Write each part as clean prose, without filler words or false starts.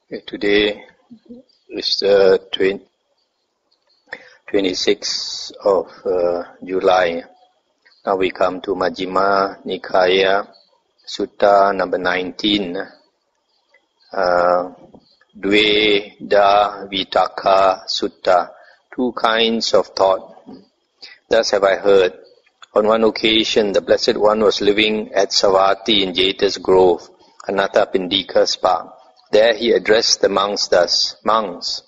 Okay, today is the 26th of July. Now we come to Majjhima Nikaya Sutta number 19. Dvedhavitakka Sutta. Two kinds of thought. Thus have I heard. On one occasion, the Blessed One was living at Savatthi in Jeta's Grove, Anathapindika's park. There he addressed the monks thus, "Monks."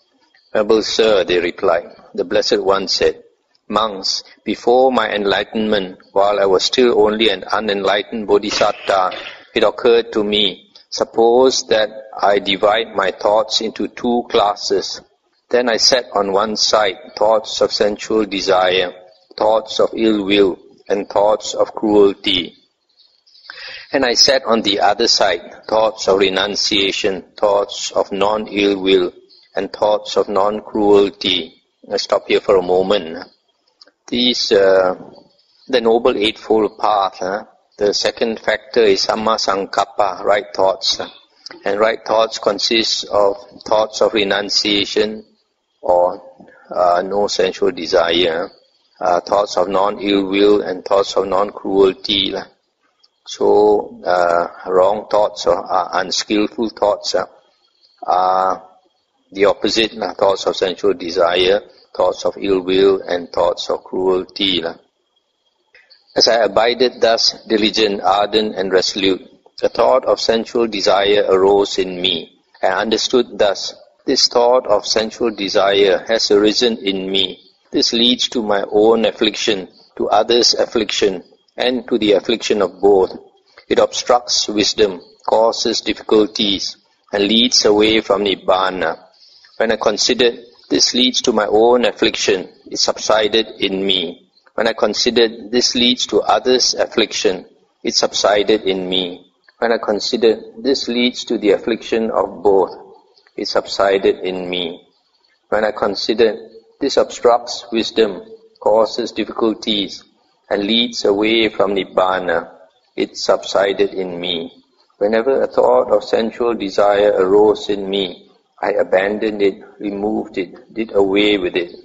"Noble sir," they replied. The Blessed One said, "Monks, before my enlightenment, while I was still only an unenlightened bodhisattva, it occurred to me, suppose that I divide my thoughts into two classes. Then I set on one side thoughts of sensual desire, thoughts of ill will, and thoughts of cruelty. And I set on the other side thoughts of renunciation, thoughts of non-ill will, and thoughts of non-cruelty." Let's stop here for a moment. These, the Noble Eightfold Path, the second factor is Samma Sankappa, right thoughts. And right thoughts consist of thoughts of renunciation or no sensual desire, thoughts of non-ill will, and thoughts of non-cruelty. So, wrong thoughts or unskillful thoughts are the opposite, thoughts of sensual desire, thoughts of ill will, and thoughts of cruelty. As I abided thus, diligent, ardent, and resolute, the thought of sensual desire arose in me. I understood thus, this thought of sensual desire has arisen in me. This leads to my own affliction, to others' affliction, and to the affliction of both. It obstructs wisdom, causes difficulties, and leads away from Nibbana. When I considered this leads to my own affliction, it subsided in me. When I considered this leads to others' affliction, it subsided in me. When I considered this leads to the affliction of both, it subsided in me. When I considered this obstructs wisdom, causes difficulties, and leads away from Nibbana, it subsided in me. Whenever a thought of sensual desire arose in me, I abandoned it, removed it, did away with it.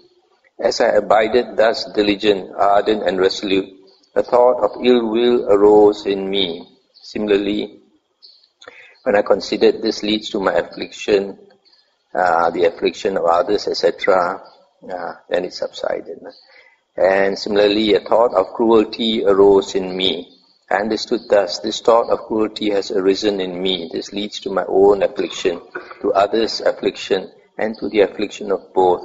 As I abided thus diligent, ardent, and resolute, a thought of ill will arose in me. Similarly, when I considered this leads to my affliction, the affliction of others, etc., then it subsided. And similarly, a thought of cruelty arose in me. I understood thus, this thought of cruelty has arisen in me. This leads to my own affliction, to others' affliction, and to the affliction of both.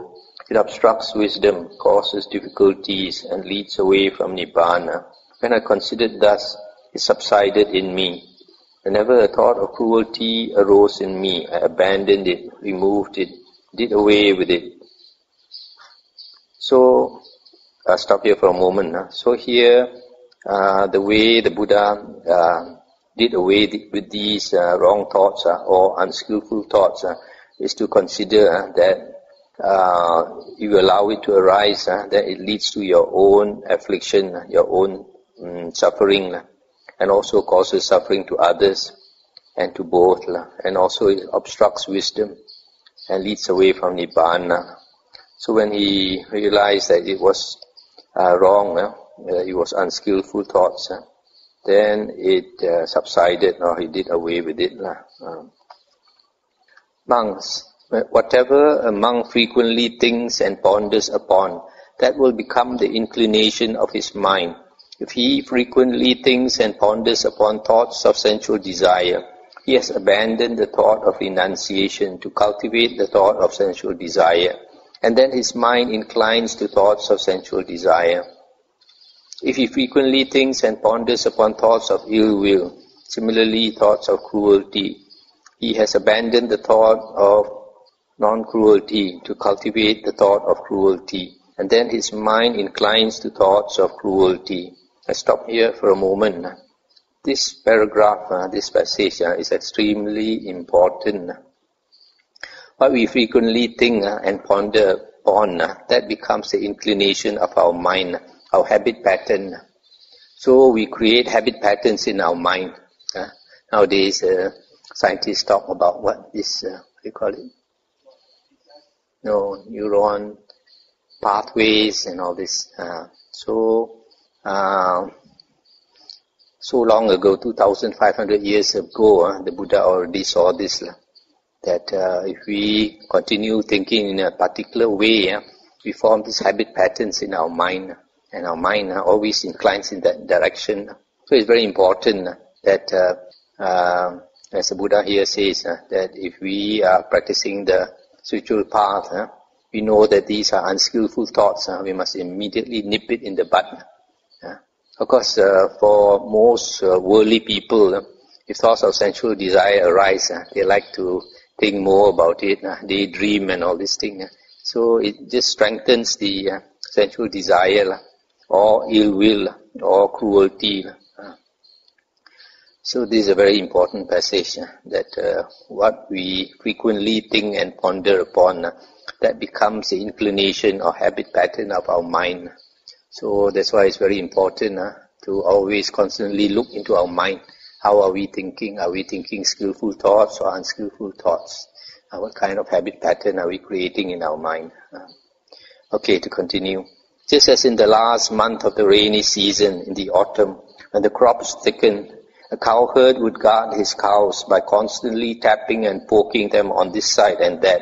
It obstructs wisdom, causes difficulties, and leads away from Nibbana. When I considered thus, it subsided in me. Whenever a thought of cruelty arose in me, I abandoned it, removed it, did away with it. So, I'll stop here for a moment. So here, the way the Buddha did away with these wrong thoughts or unskillful thoughts is to consider that you allow it to arise, that it leads to your own affliction, your own suffering, and also causes suffering to others and to both, and also it obstructs wisdom and leads away from Nibbana. So when he realized that it was wrong, it was unskillful thoughts, then it subsided, or he did away with it. Monks, whatever a monk frequently thinks and ponders upon, that will become the inclination of his mind. If he frequently thinks and ponders upon thoughts of sensual desire, he has abandoned the thought of renunciation to cultivate the thought of sensual desire, and then his mind inclines to thoughts of sensual desire. If he frequently thinks and ponders upon thoughts of ill will, similarly thoughts of cruelty, he has abandoned the thought of non-cruelty to cultivate the thought of cruelty, and then his mind inclines to thoughts of cruelty. I stop here for a moment. This paragraph, this passage is extremely important. What we frequently think and ponder upon, that becomes the inclination of our mind, our habit pattern. So we create habit patterns in our mind. Nowadays, scientists talk about what this you call it? No, neuron pathways and all this. So long ago, 2,500 years ago, the Buddha already saw this, that if we continue thinking in a particular way, we form these habit patterns in our mind, and our mind always inclines in that direction. So it's very important that, as the Buddha here says, that if we are practicing the spiritual path, we know that these are unskillful thoughts. We must immediately nip it in the bud. Of course, for most worldly people, if thoughts of sensual desire arise, they like to think more about it, daydream and all these things. So it just strengthens the sensual desire, or ill will, or cruelty. So this is a very important passage, that what we frequently think and ponder upon, that becomes the inclination or habit pattern of our mind. So that's why it's very important to always constantly look into our mind. How are we thinking? Are we thinking skillful thoughts or unskillful thoughts? What kind of habit pattern are we creating in our mind? Okay, to continue. Just as in the last month of the rainy season, in the autumn, when the crops thickened, a cowherd would guard his cows by constantly tapping and poking them on this side and that,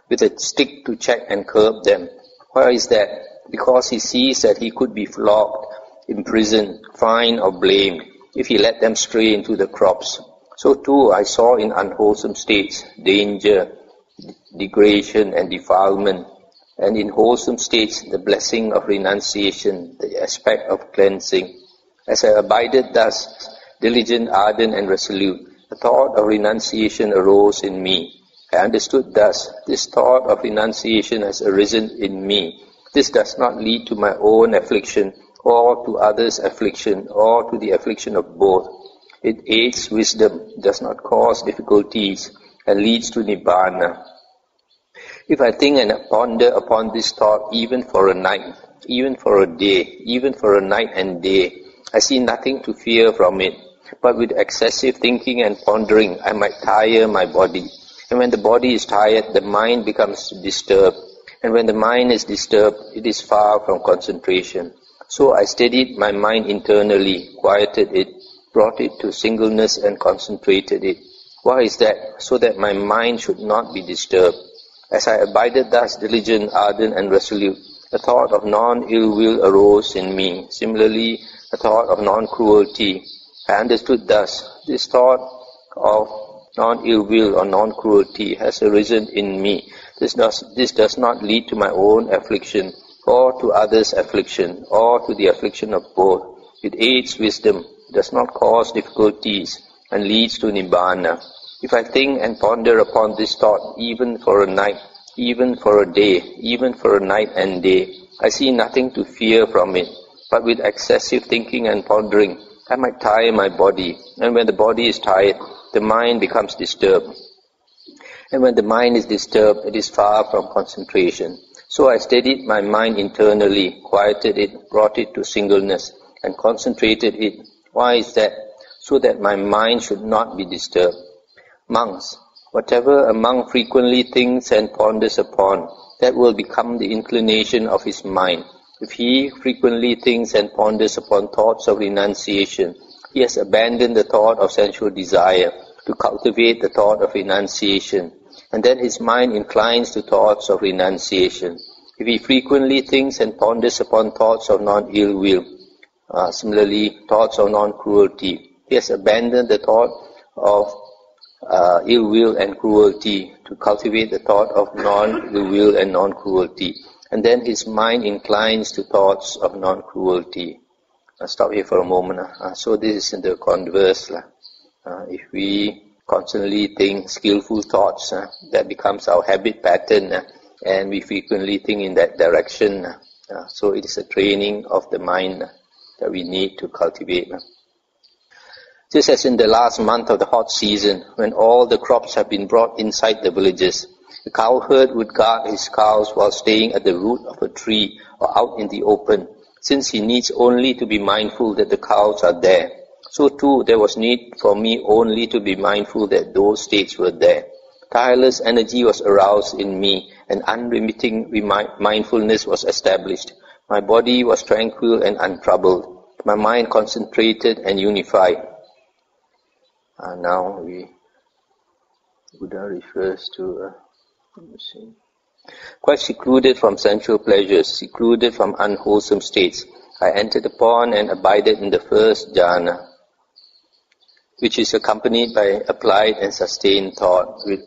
with a stick to check and curb them. Why is that? Because he sees that he could be flogged, imprisoned, fined or blamed if he let them stray into the crops. So too I saw in unwholesome states danger, degradation and defilement, and in wholesome states the blessing of renunciation, the aspect of cleansing. As I abided thus, diligent, ardent and resolute, the thought of renunciation arose in me. I understood thus, this thought of renunciation has arisen in me. This does not lead to my own affliction, or to others' affliction, or to the affliction of both. It aids wisdom, does not cause difficulties, and leads to Nibbana. If I think and ponder upon this thought even for a night, even for a day, even for a night and day, I see nothing to fear from it. But with excessive thinking and pondering, I might tire my body. And when the body is tired, the mind becomes disturbed. And when the mind is disturbed, it is far from concentration. So I steadied my mind internally, quieted it, brought it to singleness and concentrated it. Why is that? So that my mind should not be disturbed. As I abided thus diligent, ardent and resolute, a thought of non-ill will arose in me. Similarly, a thought of non-cruelty. I understood thus, this thought of non-ill will or non-cruelty has arisen in me. This does not lead to my own affliction, or to others' affliction, or to the affliction of both. It aids wisdom, does not cause difficulties, and leads to Nibbana. If I think and ponder upon this thought even for a night, even for a day, even for a night and day, I see nothing to fear from it. But with excessive thinking and pondering, I might tire my body, and when the body is tired, the mind becomes disturbed. And when the mind is disturbed, it is far from concentration. So I steadied my mind internally, quieted it, brought it to singleness, and concentrated it. Why is that? So that my mind should not be disturbed. Monks, whatever a monk frequently thinks and ponders upon, that will become the inclination of his mind. If he frequently thinks and ponders upon thoughts of renunciation, he has abandoned the thought of sensual desire to cultivate the thought of renunciation, and then his mind inclines to thoughts of renunciation. If he frequently thinks and ponders upon thoughts of non-ill will, similarly thoughts of non-cruelty, he has abandoned the thought of ill will and cruelty to cultivate the thought of non-ill will and non-cruelty, and then his mind inclines to thoughts of non-cruelty. I'll stop here for a moment. So this is in the converse. If we constantly think skillful thoughts, that becomes our habit pattern, and we frequently think in that direction. So it is a training of the mind that we need to cultivate. Just as in the last month of the hot season, when all the crops have been brought inside the villages, the cowherd would guard his cows while staying at the root of a tree or out in the open, since he needs only to be mindful that the cows are there. So too there was need for me only to be mindful that those states were there. Tireless energy was aroused in me, and unremitting mindfulness was established. My body was tranquil and untroubled. My mind concentrated and unified. Now Buddha refers to quite secluded from sensual pleasures, secluded from unwholesome states. I entered upon and abided in the first jhana, which is accompanied by applied and sustained thought, with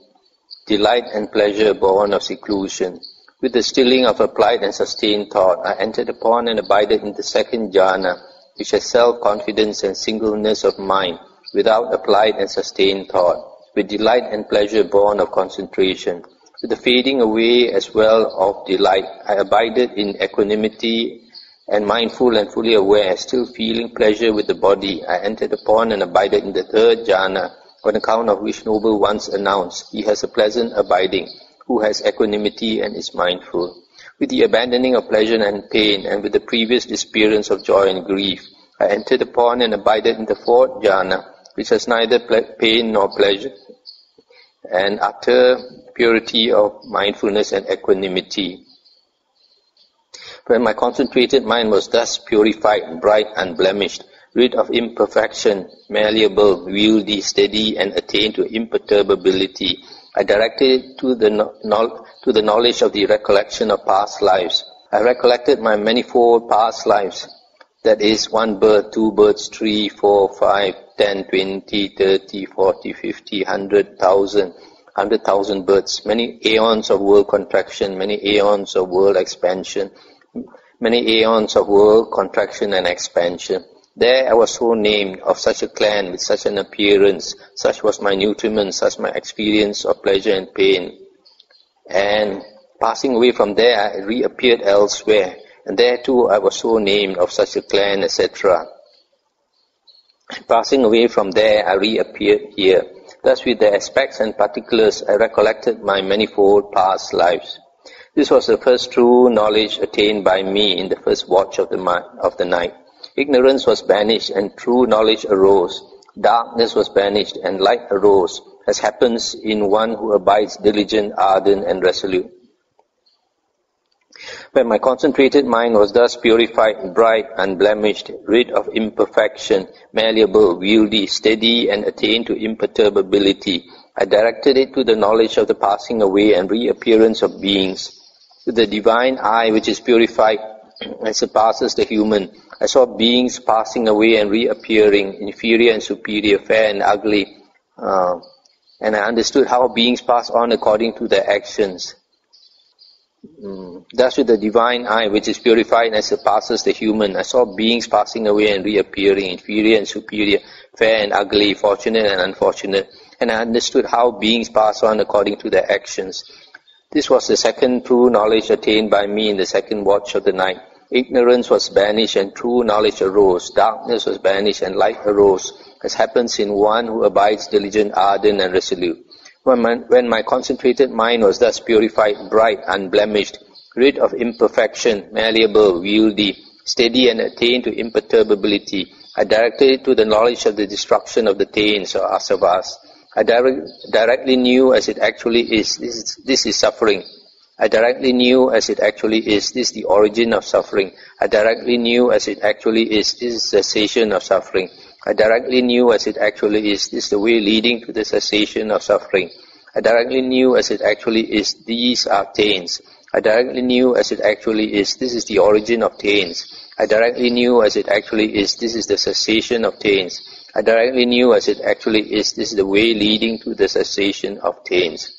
delight and pleasure born of seclusion. With the stilling of applied and sustained thought, I entered upon and abided in the second jhana, which has self-confidence and singleness of mind, without applied and sustained thought, with delight and pleasure born of concentration. With the fading away as well of delight, I abided in equanimity and mindful and fully aware, still feeling pleasure with the body. I entered upon and abided in the third jhana, on account of which noble ones announced, he has a pleasant abiding, who has equanimity and is mindful. With the abandoning of pleasure and pain, and with the previous disappearance of joy and grief, I entered upon and abided in the fourth jhana, which has neither pain nor pleasure, and utter purity of mindfulness and equanimity. When my concentrated mind was thus purified, bright, unblemished, rid of imperfection, malleable, wieldy, steady, and attained to imperturbability, I directed it to the knowledge of the recollection of past lives. I recollected my manifold past lives, that is, 1 birth, 2 births, 3, 4, 5, 10, 20, 30, 40, 50, 100,000 births, many aeons of world contraction, many aeons of world expansion, many aeons of world contraction and expansion. There I was so named, of such a clan, with such an appearance, such was my nutriment, such my experience of pleasure and pain. And passing away from there, I reappeared elsewhere, and there too I was so named, of such a clan, etc. Passing away from there, I reappeared here. Thus with the aspects and particulars, I recollected my manifold past lives. This was the first true knowledge attained by me in the first watch of the night. Ignorance was banished and true knowledge arose. Darkness was banished and light arose, as happens in one who abides diligent, ardent, and resolute. When my concentrated mind was thus purified, bright, unblemished, rid of imperfection, malleable, wieldy, steady, and attained to imperturbability, I directed it to the knowledge of the passing away and reappearance of beings. With the divine eye which is purified and surpasses the human, I saw beings passing away and reappearing, inferior and superior, fair and ugly, and I understood how beings pass on according to their actions. Thus with the divine eye which is purified and surpasses the human, I saw beings passing away and reappearing, inferior and superior, fair and ugly, fortunate and unfortunate, and I understood how beings pass on according to their actions. This was the second true knowledge attained by me in the second watch of the night. Ignorance was banished and true knowledge arose. Darkness was banished and light arose, as happens in one who abides diligent, ardent, and resolute. When my concentrated mind was thus purified, bright, unblemished, rid of imperfection, malleable, wieldy, steady, and attained to imperturbability, I directed it to the knowledge of the destruction of the taints or asavas. I directly knew as it actually is, this is suffering. I directly knew as it actually is, this is the origin of suffering. I directly knew as it actually is, this is cessation of suffering. I directly knew as it actually is, this is the way leading to the cessation of suffering. I directly knew as it actually is, these are taints. I directly knew as it actually is, this is the origin of taints. I directly knew as it actually is, this is the cessation of taints. I directly knew as it actually is, this is the way leading to the cessation of taints.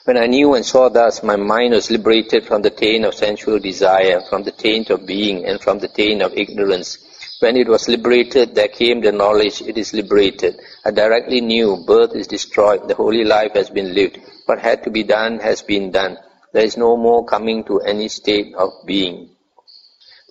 When I knew and saw thus, my mind was liberated from the taint of sensual desire, from the taint of being, and from the taint of ignorance. When it was liberated, there came the knowledge it is liberated. I directly knew birth is destroyed, the holy life has been lived. What had to be done has been done. There is no more coming to any state of being.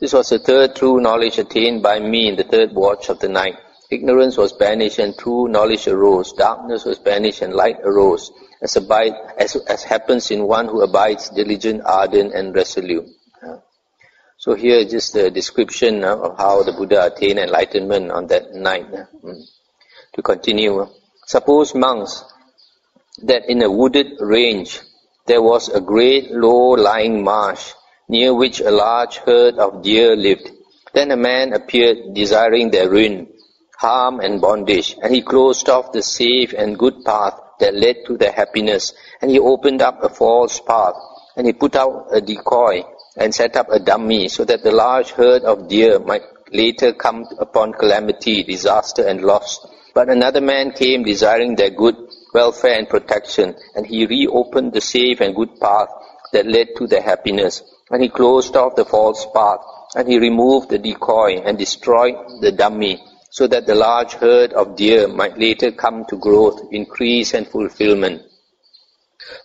This was the third true knowledge attained by me in the third watch of the night. Ignorance was banished and true knowledge arose. Darkness was banished and light arose, as happens in one who abides diligent, ardent, and resolute. So here just a description of how the Buddha attained enlightenment on that night. To continue, suppose monks, that in a wooded range there was a great low-lying marsh, near which a large herd of deer lived. Then a man appeared, desiring their ruin, harm and bondage, and he closed off the safe and good path that led to their happiness, and he opened up a false path, and he put out a decoy and set up a dummy, so that the large herd of deer might later come upon calamity, disaster and loss. But another man came, desiring their good, welfare and protection, and he reopened the safe and good path that led to their happiness, and he closed off the false path, and he removed the decoy and destroyed the dummy, so that the large herd of deer might later come to growth, increase and fulfillment.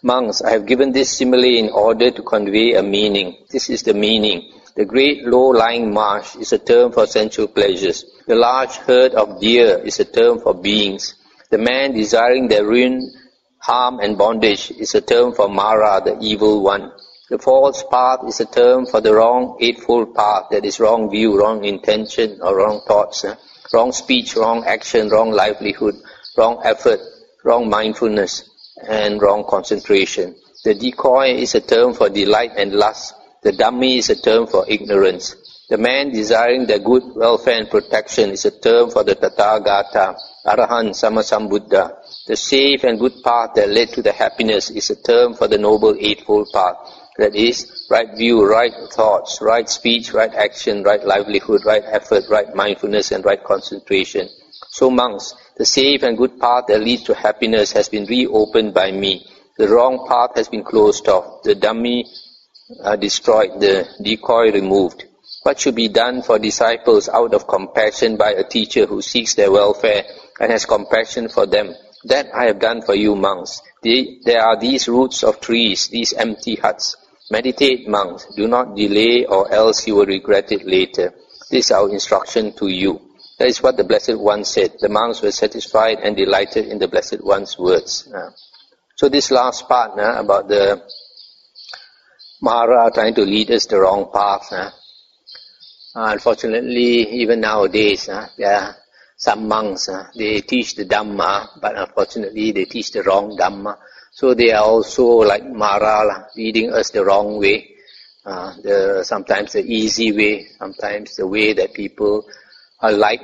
Monks, I have given this simile in order to convey a meaning. This is the meaning. The great low-lying marsh is a term for sensual pleasures. The large herd of deer is a term for beings. The man desiring their ruin, harm and bondage is a term for Mara, the evil one. The false path is a term for the wrong eightfold path, that is wrong view, wrong intention or wrong thoughts, wrong speech, wrong action, wrong livelihood, wrong effort, wrong mindfulness and wrong concentration. The decoy is a term for delight and lust. The dummy is a term for ignorance. The man desiring their good, welfare and protection is a term for the Tathagata, Arahant, Sammasambuddha. The safe and good path that led to the happiness is a term for the noble eightfold path. That is, right view, right thoughts, right speech, right action, right livelihood, right effort, right mindfulness and right concentration. So monks, the safe and good path that leads to happiness has been reopened by me. The wrong path has been closed off. The dummy destroyed, the decoy removed. What should be done for disciples out of compassion by a teacher who seeks their welfare and has compassion for them? That I have done for you, monks. There are these roots of trees, these empty huts. Meditate, monks. Do not delay, or else you will regret it later. This is our instruction to you. That is what the Blessed One said. The monks were satisfied and delighted in the Blessed One's words. So this last part about the Mahara trying to lead us the wrong path. Unfortunately, even nowadays, there are some monks, they teach the Dhamma, but unfortunately they teach the wrong Dhamma. So they are also like Mahara, leading us the wrong way. Sometimes the easy way, sometimes the way that people like,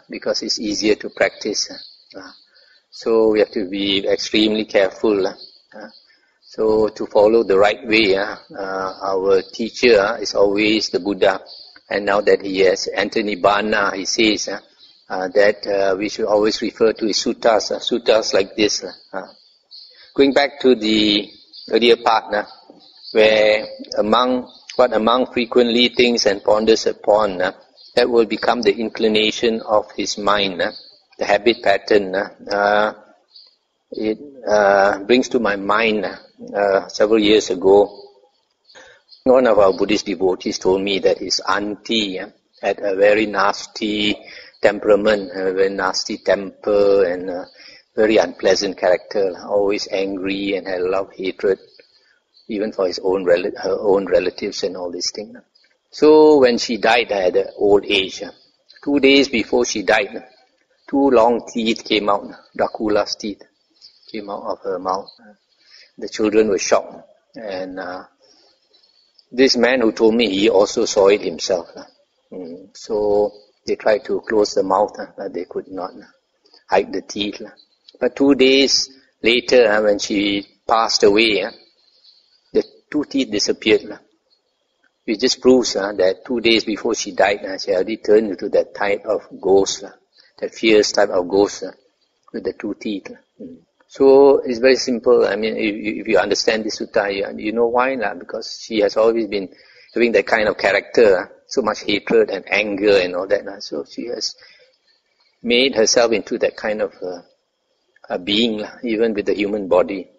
because it's easier to practice. So we have to be extremely careful. So to follow the right way, our teacher is always the Buddha. And now that he has entered Nibbana, he says that we should always refer to his suttas like this. Going back to the earlier part, where what a monk frequently thinks and ponders upon, that will become the inclination of his mind, the habit pattern. It brings to my mind several years ago, one of our Buddhist devotees told me that his auntie had a very nasty temperament, a very nasty temper and very unpleasant character, always angry and had a lot of hatred, even for her own relatives and all these things. So when she died at an old age, 2 days before she died, 2 long teeth came out, Dracula's teeth came out of her mouth. The children were shocked, and this man who told me, he also saw it himself. So they tried to close the mouth, but they could not hide the teeth. But 2 days later, when she passed away, the 2 teeth disappeared. It just proves that 2 days before she died, she already turned into that type of ghost, that fierce type of ghost with the 2 teeth. So it's very simple. I mean, if you understand this sutta, you know why? Because she has always been having that kind of character, so much hatred and anger and all that. So she has made herself into that kind of a being, even with the human body.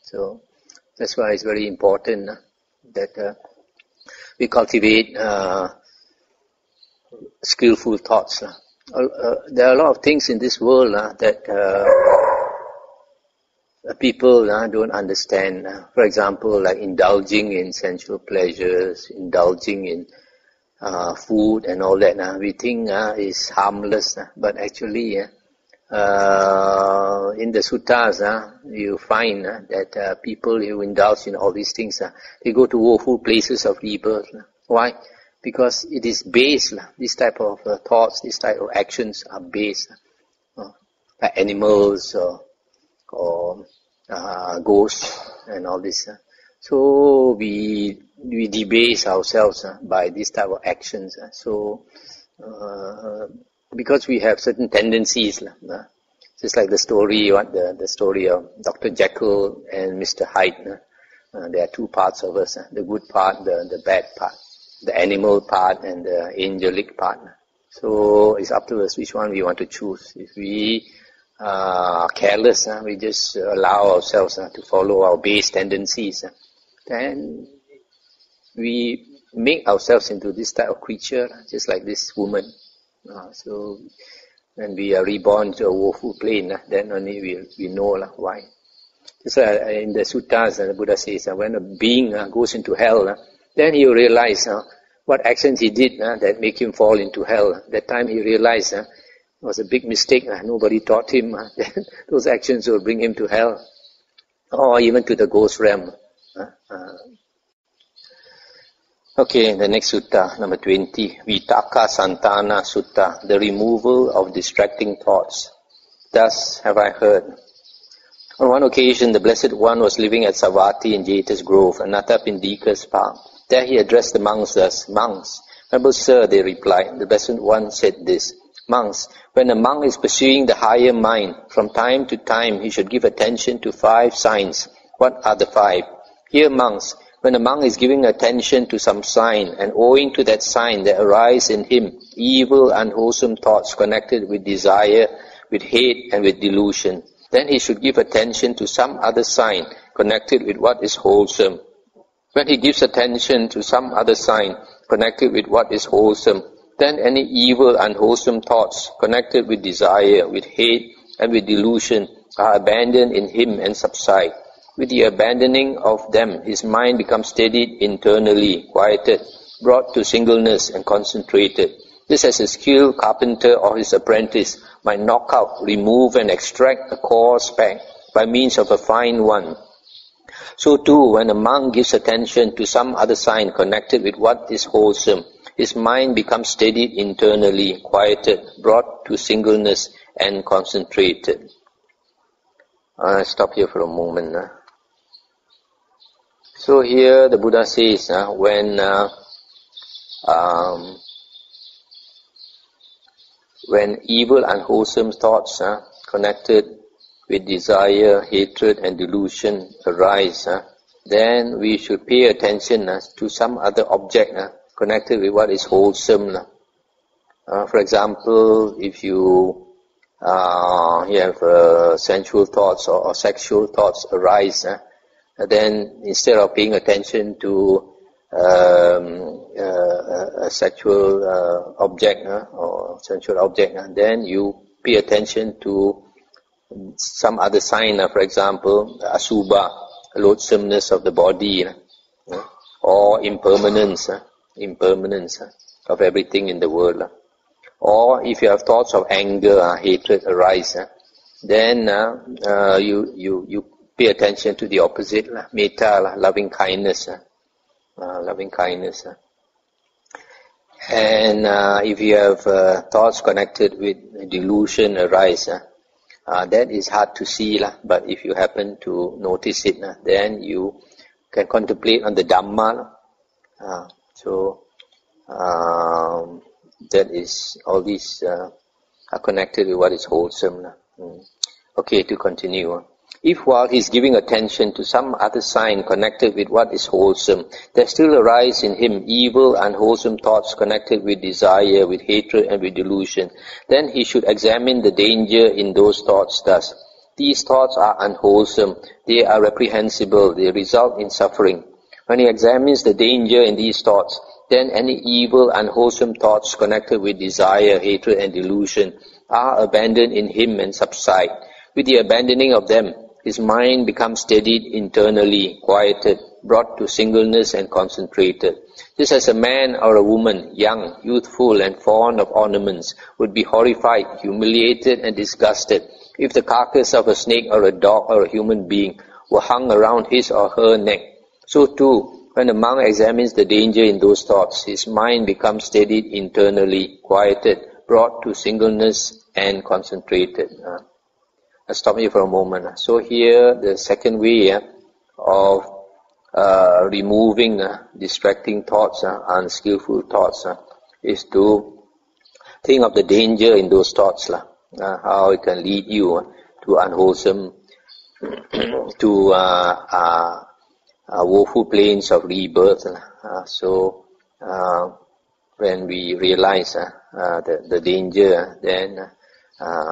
So that's why it's very important that we cultivate skillful thoughts. There are a lot of things in this world that people don't understand. For example, like indulging in sensual pleasures, indulging in food and all that. We think is harmless, but actually in the suttas, you find that people who indulge in all these things, they go to woeful places of rebirth. Why? Because it is based, this type of thoughts, this type of actions are based like animals or ghosts and all this. So we debase ourselves by this type of actions. So because we have certain tendencies, just like the story of Dr. Jekyll and Mr. Hyde. There are two parts of us: the good part, the bad part, the animal part, and the angelic part. So it's up to us which one we want to choose. If we are careless, we just allow ourselves to follow our base tendencies, then we make ourselves into this type of creature, just like this woman. So when we are reborn to a woeful plane, then only we know why. So in the suttas, the Buddha says, when a being goes into hell, then he will realize what actions he did that make him fall into hell. That time he realized it was a big mistake. Nobody taught him. Those actions will bring him to hell, or even to the ghost realm. Okay, the next sutta, number 20, Vitakkasanthana Sutta, the removal of distracting thoughts. Thus have I heard. On one occasion, the Blessed One was living at Savatthi in Jeta's Grove, Anathapindika's park. There he addressed the monks thus, "Monks, noble sir," they replied. The Blessed One said this, "Monks, when a monk is pursuing the higher mind, from time to time he should give attention to 5 signs. What are the 5? Here, monks, when a monk is giving attention to some sign, and owing to that sign there arise in him evil, unwholesome thoughts connected with desire, with hate, and with delusion, then he should give attention to some other sign connected with what is wholesome. When he gives attention to some other sign connected with what is wholesome, then any evil, unwholesome thoughts connected with desire, with hate, and with delusion are abandoned in him and subside. With the abandoning of them, his mind becomes steadied internally, quieted, brought to singleness and concentrated. Just as a skilled carpenter or his apprentice might knock out, remove and extract a coarse speck by means of a fine one, so too when a monk gives attention to some other sign connected with what is wholesome, his mind becomes steadied internally, quieted, brought to singleness and concentrated. Stop here for a moment. So here the Buddha says when evil, unwholesome thoughts connected with desire, hatred, and delusion arise, then we should pay attention to some other object connected with what is wholesome. For example, if you have sensual thoughts or sexual thoughts arise, then instead of paying attention to a sexual object or sensual object, then you pay attention to some other sign, for example, asubha, loathsomeness of the body, or impermanence of everything in the world. Or if you have thoughts of anger, hatred arise, then you pay attention to the opposite, metta, loving kindness. And if you have thoughts connected with delusion arise, that is hard to see, but if you happen to notice it, then you can contemplate on the Dhamma. So that is, all these are connected with what is wholesome. Okay, to continue. If while he is giving attention to some other sign connected with what is wholesome, there still arise in him evil, unwholesome thoughts connected with desire, with hatred, and with delusion, then he should examine the danger in those thoughts thus. These thoughts are unwholesome, they are reprehensible, they result in suffering. When he examines the danger in these thoughts, then any evil, unwholesome thoughts connected with desire, hatred, and delusion are abandoned in him and subside. With the abandoning of them, his mind becomes steadied internally, quieted, brought to singleness and concentrated. Just as a man or a woman, young, youthful and fond of ornaments, would be horrified, humiliated and disgusted if the carcass of a snake or a dog or a human being were hung around his or her neck, so too, when a monk examines the danger in those thoughts, his mind becomes steadied internally, quieted, brought to singleness and concentrated. I'll stop here for a moment. So here, the second way of removing distracting thoughts, unskillful thoughts, is to think of the danger in those thoughts, how it can lead you to unwholesome, to woeful planes of rebirth. So when we realize the danger, then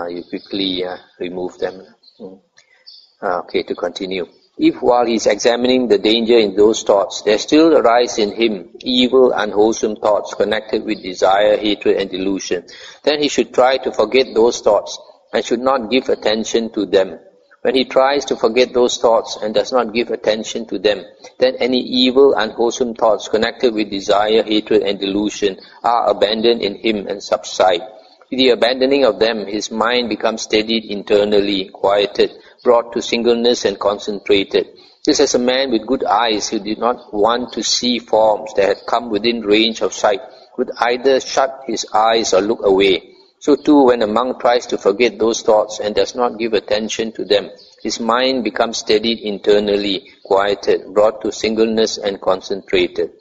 you quickly remove them. Okay, to continue. If while he is examining the danger in those thoughts, there still arise in him evil, unwholesome thoughts connected with desire, hatred and delusion, then he should try to forget those thoughts and should not give attention to them. When he tries to forget those thoughts and does not give attention to them, then any evil, unwholesome thoughts connected with desire, hatred and delusion are abandoned in him and subside. With the abandoning of them, his mind becomes steadied internally, quieted, brought to singleness and concentrated. Just as a man with good eyes who did not want to see forms that had come within range of sight would either shut his eyes or look away, so too when a monk tries to forget those thoughts and does not give attention to them, his mind becomes steadied internally, quieted, brought to singleness and concentrated.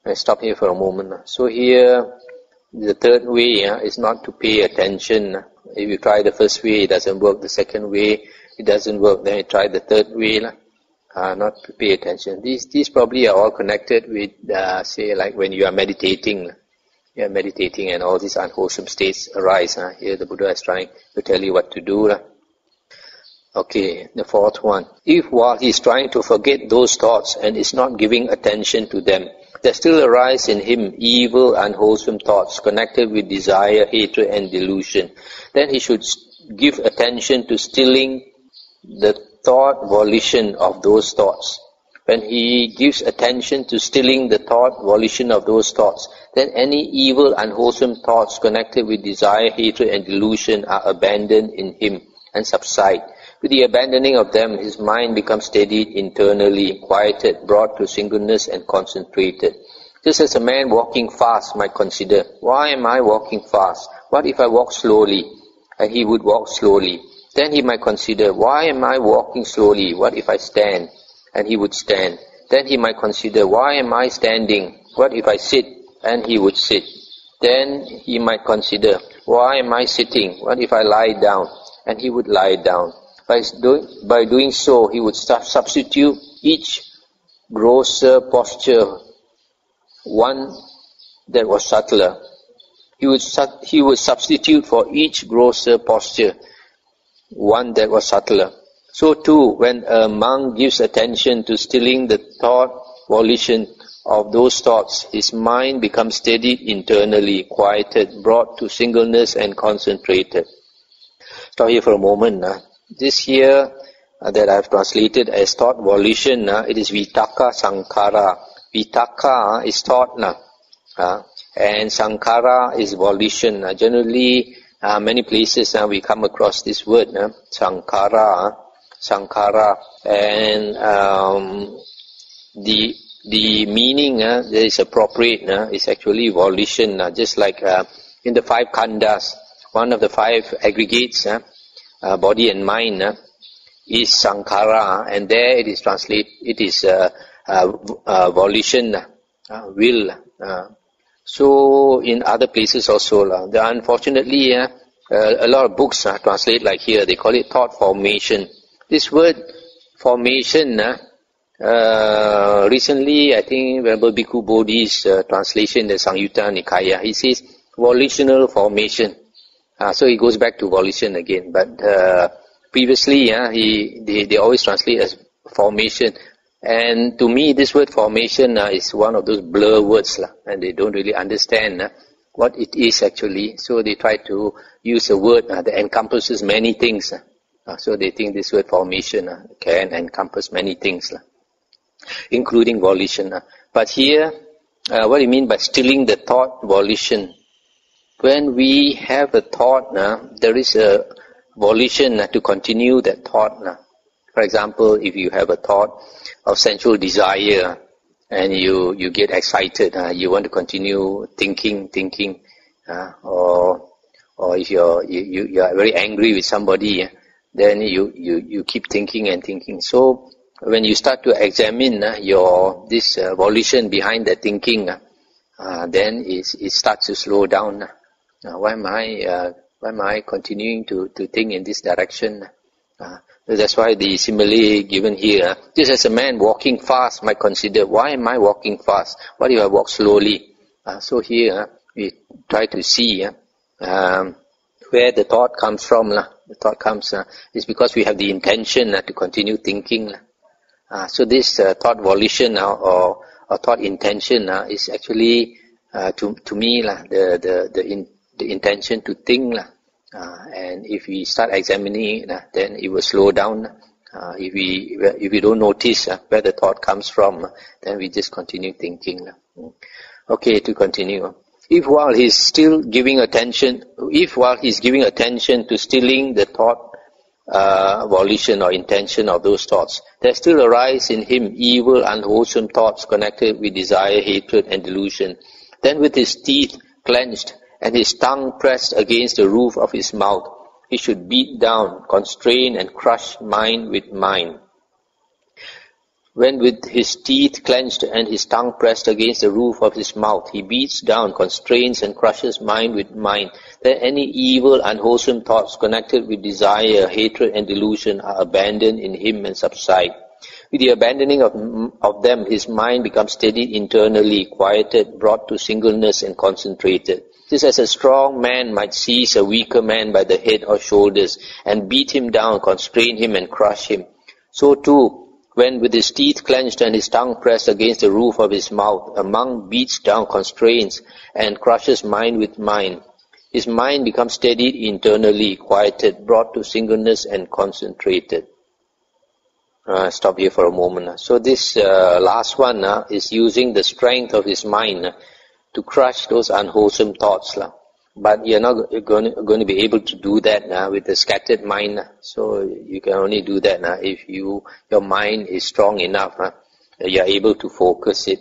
I stop here for a moment. So here, the third way is not to pay attention. If you try the first way, it doesn't work. The second way, it doesn't work. Then you try the third way, not to pay attention. These probably are all connected with, say, like when you are meditating. You are meditating and all these unwholesome states arise. Here the Buddha is trying to tell you what to do. Okay, the fourth one. If while he is trying to forget those thoughts and is not giving attention to them, there still arise in him evil, unwholesome thoughts connected with desire, hatred and delusion, then he should give attention to stilling the thought volition of those thoughts. When he gives attention to stilling the thought volition of those thoughts, then any evil, unwholesome thoughts connected with desire, hatred and delusion are abandoned in him and subside. With the abandoning of them, his mind becomes steadied internally, quieted, brought to singleness and concentrated. Just as a man walking fast might consider, why am I walking fast? What if I walk slowly? And he would walk slowly. Then he might consider, why am I walking slowly? What if I stand? And he would stand. Then he might consider, why am I standing? What if I sit? And he would sit. Then he might consider, why am I sitting? What if I lie down? And he would lie down. By doing so, he would substitute each grosser posture one that was subtler. He would substitute for each grosser posture one that was subtler. So too, when a monk gives attention to stilling the thought volition of those thoughts, his mind becomes steadied internally, quieted, brought to singleness and concentrated. Stop here for a moment. This here that I have translated as thought volition, it is Vitakkasanthana. Vitakka is thought, and Sankhara is volition. Generally, many places we come across this word, Sankhara, and the meaning that is appropriate is actually volition, just like in the five khandhas, one of the five aggregates, body and mind, is sankhara, and there it is volition, will. So in other places also, unfortunately, a lot of books translate like here. They call it thought formation. This word formation, recently I think Venerable Bhikkhu Bodhi's translation, the Samyutta Nikaya, he says volitional formation. So he goes back to volition again. But previously, they always translate as formation. And to me, this word formation is one of those blur words, and they don't really understand what it is actually. So they try to use a word that encompasses many things. So they think this word formation can encompass many things. including volition. But here, what do you mean by stilling the thought volition? When we have a thought, there is a volition to continue that thought. For example, if you have a thought of sensual desire and you get excited, you want to continue thinking, or if you are very angry with somebody, then you keep thinking and thinking. So when you start to examine this volition behind the thinking, then it starts to slow down. Why am I continuing to think in this direction? That's why the simile given here, just as a man walking fast might consider, why am I walking fast? What if I walk slowly? So here we try to see where the thought comes from. The thought comes is because we have the intention to continue thinking. So this thought volition or thought intention is actually to me the intention to think. And if we start examining it, then it will slow down. If we don't notice where the thought comes from, then we just continue thinking. Okay, to continue. If while he's giving attention to stilling the thought volition or intention of those thoughts, there still arise in him evil, unwholesome thoughts connected with desire, hatred, and delusion. Then with his teeth clenched and his tongue pressed against the roof of his mouth, he should beat down, constrain, and crush mind with mind. When with his teeth clenched and his tongue pressed against the roof of his mouth, he beats down, constrains, and crushes mind with mind, then any evil, unwholesome thoughts connected with desire, hatred, and delusion are abandoned in him and subside. With the abandoning of them, his mind becomes steadied internally, quieted, brought to singleness, and concentrated. Just as a strong man might seize a weaker man by the head or shoulders and beat him down, constrain him, and crush him, so too, when with his teeth clenched and his tongue pressed against the roof of his mouth, a monk beats down, constrains, and crushes mind with mind. His mind becomes steadied internally, quieted, brought to singleness, and concentrated. Stop here for a moment. So this last one is using the strength of his mind to crush those unwholesome thoughts. But you're not going to be able to do that with a scattered mind. So you can only do that if your mind is strong enough. You're able to focus it.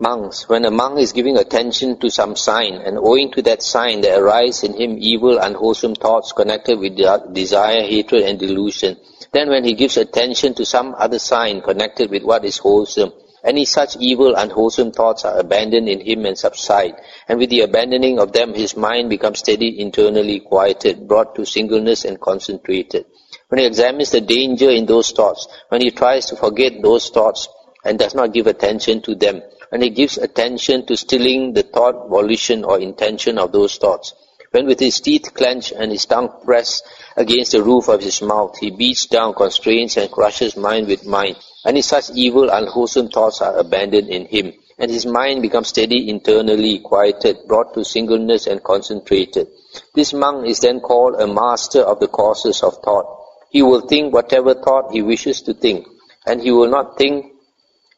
Monks, when a monk is giving attention to some sign, and owing to that sign there arise in him evil, unwholesome thoughts connected with desire, hatred, and delusion, then when he gives attention to some other sign connected with what is wholesome, any such evil, unwholesome thoughts are abandoned in him and subside, and with the abandoning of them his mind becomes steady, internally quieted, brought to singleness, and concentrated. When he examines the danger in those thoughts, when he tries to forget those thoughts and does not give attention to them, when he gives attention to stilling the thought, volition, or intention of those thoughts, when with his teeth clenched and his tongue pressed against the roof of his mouth, he beats down, constrains, and crushes mind with mind, any such evil, unwholesome thoughts are abandoned in him, and his mind becomes steady internally, quieted, brought to singleness, and concentrated. This monk is then called a master of the causes of thought. He will think whatever thought he wishes to think, and he will not think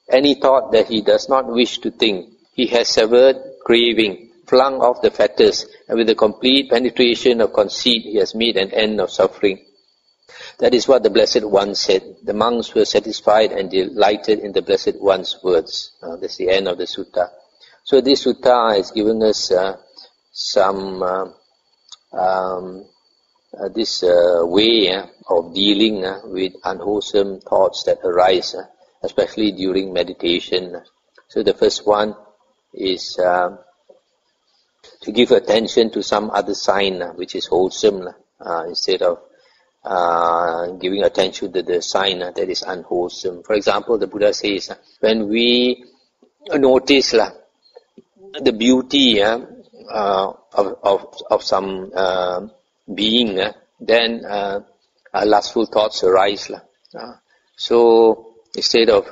any thought that he does not wish to think. He has severed craving, flung off the fetters, and with the complete penetration of conceit, he has made an end of suffering. That is what the Blessed One said. The monks were satisfied and delighted in the Blessed One's words. That's the end of the sutta. So this sutta is giving us this way of dealing with unwholesome thoughts that arise, especially during meditation. So the first one is to give attention to some other sign which is wholesome, instead of giving attention to the sign that is unwholesome. For example, the Buddha says, when we notice the beauty of some being, then lustful thoughts arise. So instead of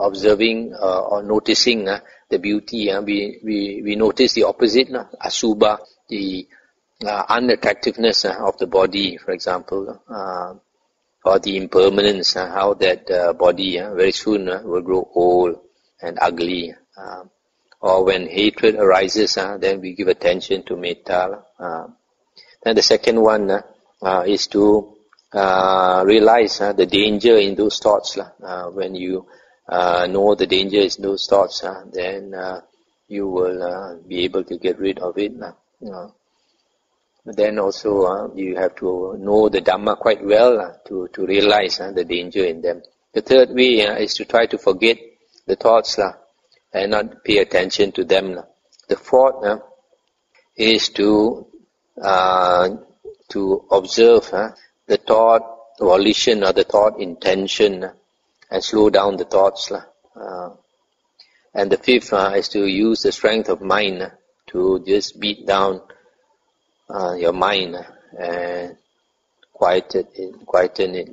observing or noticing the beauty, we notice the opposite, asubha, the unattractiveness of the body, for example, or the impermanence, how that body very soon will grow old and ugly. Or when hatred arises, then we give attention to metta. Then the second one is to realize the danger in those thoughts. When you know the danger in those thoughts, then you will be able to get rid of it. Then also you have to know the Dhamma quite well to realize the danger in them. The third way is to try to forget the thoughts and not pay attention to them. The fourth is to observe the thought volition or the thought intention and slow down the thoughts. And the fifth is to use the strength of mind to just beat down your mind and quieten it.